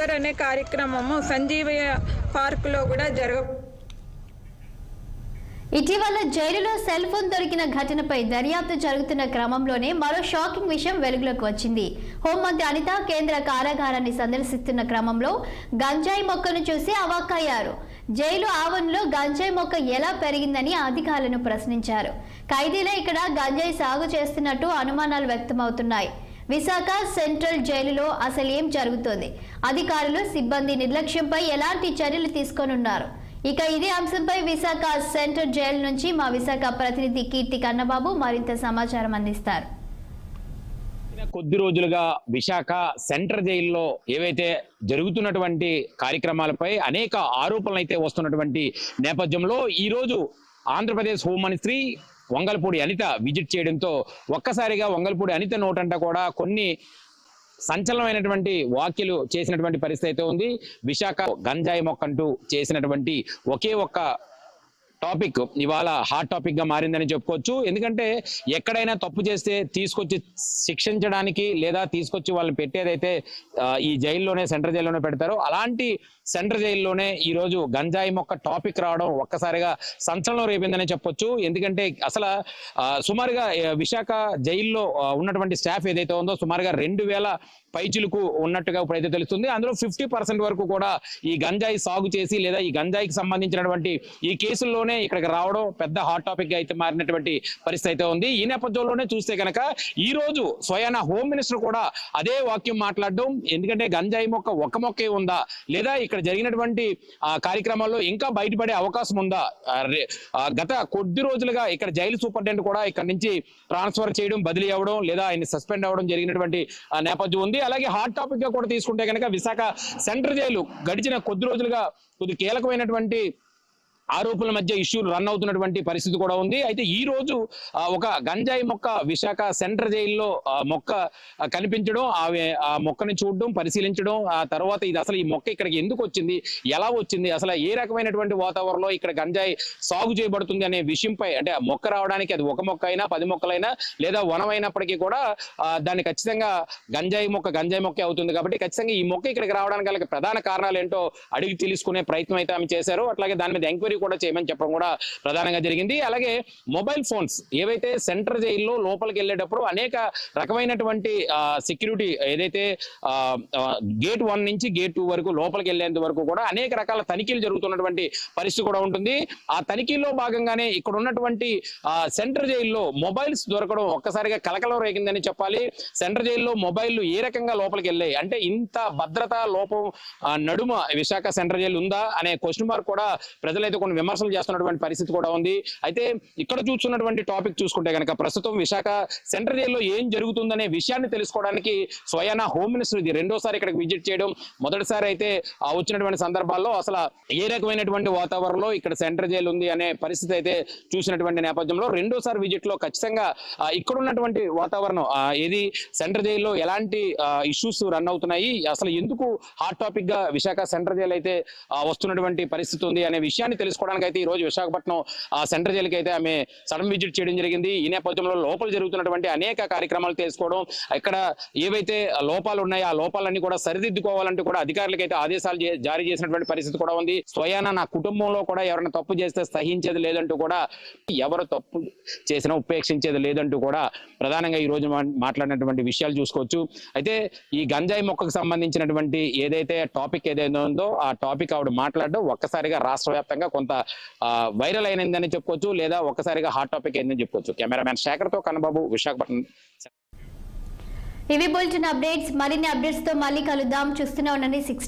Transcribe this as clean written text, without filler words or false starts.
Sugar అనే కార్యక్రమము సంజీవయ్య పార్కులో కూడా ఇటీవల జైలులో సెల్ ఫోన్ దొరికిన ఘటనపై దర్యాప్తు జరుగుతున్న క్రమంలోనే మరో షాకింగ్ విషయం వెలుగులోకి వచ్చింది. హోంమంత్రి అనిత కేంద్ర కారాగారాన్ని సందర్శిస్తున్న క్రమంలో గంజాయి మొక్కను చూసి అవాక్కయ్యారు. జైలు ఆవరణలో గంజాయి మొక్క ఎలా పెరిగిందని అధికారులను ప్రశ్నించారు. ఖైదీలే ఇక్కడ గంజాయి సాగు చేస్తున్నట్టు అనుమానాలు వ్యక్తమవుతున్నాయి. విశాఖ సెంట్రల్ జైలులో అసలు ఏం జరుగుతోంది? అధికారులు సిబ్బంది నిర్లక్ష్యంపై ఎలాంటి చర్యలు తీసుకోనున్నారు? ఇక ఇదే అంశంపై విశాఖ సెంట్రల్ జైలు నుంచి మా విశాఖ ప్రతినిధి కీర్తి కన్నబాబు మరింత సమాచారం అందిస్తారు. కొద్ది రోజులుగా విశాఖ సెంట్రల్ జైల్లో ఏవైతే జరుగుతున్నటువంటి కార్యక్రమాలపై అనేక ఆరోపణలు అయితే వస్తున్నటువంటి నేపథ్యంలో ఈ రోజు ఆంధ్రప్రదేశ్ హోంమంత్రి వంగలపూడి అనిత విజిట్ చేయడంతో ఒక్కసారిగా వంగలపూడి అనిత నోటంట కూడా కొన్ని సంచలనమైనటువంటి వ్యాఖ్యలు చేసినటువంటి పరిస్థితి అయితే ఉంది. విశాఖ గంజాయి మొక్కంటూ చేసినటువంటి ఒకే ఒక్క టాపిక్ ఇవాళ హాట్ టాపిక్ గా మారిందని చెప్పుకోవచ్చు. ఎందుకంటే ఎక్కడైనా తప్పు చేస్తే తీసుకొచ్చి శిక్షించడానికి లేదా తీసుకొచ్చి వాళ్ళని పెట్టేదైతే ఈ జైల్లోనే సెంట్రల్ జైల్లోనే పెడతారో అలాంటి సెంట్రల్ జైల్లోనే ఈ రోజు గంజాయి మొక్క టాపిక్ రావడం ఒక్కసారిగా సంచలనం రేపిందని చెప్పొచ్చు. ఎందుకంటే అసలు సుమారుగా విశాఖ జైల్లో ఉన్నటువంటి స్టాఫ్ ఏదైతే ఉందో సుమారుగా 2000 పైచులకు ఉన్నట్టుగా ఇప్పుడైతే తెలుస్తుంది. అందులో 50% వరకు కూడా ఈ గంజాయి సాగు చేసి లేదా ఈ గంజాయికి సంబంధించినటువంటి ఈ కేసుల్లోనే ఇక్కడికి రావడం పెద్ద హాట్ టాపిక్ గా అయితే మారినటువంటి పరిస్థితి అయితే ఉంది. ఈ నేపథ్యంలోనే చూస్తే కనుక ఈ రోజు స్వయాన హోమ్ మినిస్టర్ కూడా అదే వాక్యం మాట్లాడడం. ఎందుకంటే గంజాయి మొక్క ఒక మొక్కే ఉందా లేదా ఇక్కడ జరిగినటువంటి కార్యక్రమాల్లో ఇంకా బయటపడే అవకాశం ఉందా? గత కొద్ది రోజులుగా ఇక్కడ జైలు సూపరింటెండెంట్ కూడా ఇక్కడ నుంచి ట్రాన్స్ఫర్ చేయడం, బదిలీ అవ్వడం లేదా ఆయన సస్పెండ్ అవ్వడం జరిగినటువంటి నేపథ్యం ఉంది. అలాగే హాట్ టాపిక్ గా కూడా తీసుకుంటే కనుక విశాఖ సెంట్రల్ జైలు గడిచిన కొద్ది రోజులుగా కొద్ది కీలకమైనటువంటి ఆరోపణల మధ్య ఇష్యూలు రన్ అవుతున్నటువంటి పరిస్థితి కూడా ఉంది. అయితే ఈ రోజు ఒక గంజాయి మొక్క విశాఖ సెంట్రల్ జైల్లో మొక్క కనిపించడం, ఆ మొక్కని చూడడం, పరిశీలించడం, ఆ తర్వాత ఇది అసలు ఈ మొక్క ఇక్కడికి ఎందుకు వచ్చింది, ఎలా వచ్చింది, అసలు ఏ రకమైనటువంటి వాతావరణంలో ఇక్కడ గంజాయి సాగు చేయబడుతుంది అనే విషయంపై అంటే మొక్క రావడానికి అది ఒక మొక్క అయినా 10 మొక్కలైనా లేదా వనమైనప్పటికీ కూడా దాన్ని ఖచ్చితంగా గంజాయి మొక్క అవుతుంది. కాబట్టి ఖచ్చితంగా ఈ మొక్క ఇక్కడికి రావడానికి గల ప్రధాన కారణాలు ఏంటో అడిగి తెలుసుకునే ప్రయత్నం అయితే ఆమె చేశారు. అట్లాగే దాని మీద ఎంక్వైరీ కూడా చేయమని చెప్పడం కూడా ప్రధానంగా జరిగింది. అలాగే మొబైల్ ఫోన్స్ ఏవైతే సెంట్రల్ జైల్లో లోపలికి వెళ్ళేటప్పుడు అనేక రకమైనటువంటి సెక్యూరిటీ ఏదైతే గేట్ 1 నుంచి గేట్ 2 వరకు లోపలికి వెళ్ళేంత వరకు కూడా అనేక రకాల తనిఖీలు జరుగుతున్నటువంటి పరిస్థితి కూడా ఉంటుంది. ఆ తనిఖీల్లో భాగంగానే ఇక్కడ ఉన్నటువంటి సెంట్రల్ జైల్లో మొబైల్స్ దొరకడం ఒక్కసారిగా కలకలం రేగిందని చెప్పాలి. సెంట్రల్ జైల్లో మొబైల్ ఏ రకంగా లోపలికి వెళ్ళాయి అంటే ఇంత భద్రతా లోపం నడుమ విశాఖ సెంట్రల్ జైలు ఉందా అనే క్వశ్చన్ మార్క్ కూడా ప్రజలైతే కొన్ని విమర్శలు చేస్తున్నటువంటి పరిస్థితి కూడా ఉంది. అయితే ఇక్కడ చూస్తున్నటువంటి టాపిక్ చూసుకుంటే కనుక ప్రస్తుతం విశాఖ సెంట్రల్ జైల్లో ఏం జరుగుతుందనే విషయాన్ని తెలుసుకోవడానికి స్వయాన హోమ్ మినిస్టర్ ఇది రెండోసారి ఇక్కడికి విజిట్ చేయడం. మొదటిసారి అయితే వచ్చినటువంటి సందర్భాల్లో అసలు ఏ రకమైనటువంటి వాతావరణంలో ఇక్కడ సెంట్రల్ జైలు ఉంది అనే పరిస్థితి అయితే చూసినటువంటి నేపథ్యంలో రెండోసారి విజిట్ లో ఖచ్చితంగా ఇక్కడ ఉన్నటువంటి వాతావరణం ఏది సెంట్రల్ జైల్లో ఎలాంటి ఇష్యూస్ రన్ అవుతున్నాయి, అసలు ఎందుకు హాట్ టాపిక్ గా విశాఖ సెంట్రల్ జైలు అయితే వస్తున్నటువంటి పరిస్థితి ఉంది అనే విషయాన్ని తెలుసుకోవడానికి అయితే ఈ రోజు విశాఖపట్నం సెంట్రల్ జైలుకి అయితే ఆమె సడన్ విజిట్ చేయడం జరిగింది. ఈ నేపథ్యంలో లోపల జరుగుతున్నటువంటి అనేక కార్యక్రమాలు తెలుసుకోవడం, ఇక్కడ ఏవైతే లోపాలు ఉన్నాయో ఆ లోపాలన్నీ కూడా సరిదిద్దుకోవాలంటూ కూడా అధికారులకు అయితే ఆదేశాలు జారీ చేసినటువంటి పరిస్థితి కూడా ఉంది. స్వయాన నా కుటుంబంలో కూడా ఎవరైనా తప్పు చేస్తే సహించేది లేదంటూ కూడా, ఎవరు తప్పు చేసినా ఉపేక్షించేది లేదంటూ కూడా ప్రధానంగా ఈ రోజు మాట్లాడినటువంటి విషయాలు చూసుకోవచ్చు. అయితే ఈ గంజాయి మొక్కకు సంబంధించినటువంటి ఏదైతే టాపిక్ ఏదైతే ఉందో ఆ టాపిక్ ఆవిడ మాట్లాడడం ఒక్కసారిగా రాష్ట్ర వ్యాప్తంగా కొంత వైరల్ అయినదని చెప్పుకోవచ్చు లేదా ఒక్కసారిగా హాట్ టాపిక్ అయిందని చెప్పుకోవచ్చు. కెమెరామ్యాన్ శేఖర్తో కన్నబాబు, విశాఖపట్నం. ఇవి బులెటిన్ అప్డేట్స్. మరిన్ని అప్డేట్స్ తో మళ్ళీ కలుద్దాం. చూస్తూనే ఉండండి 6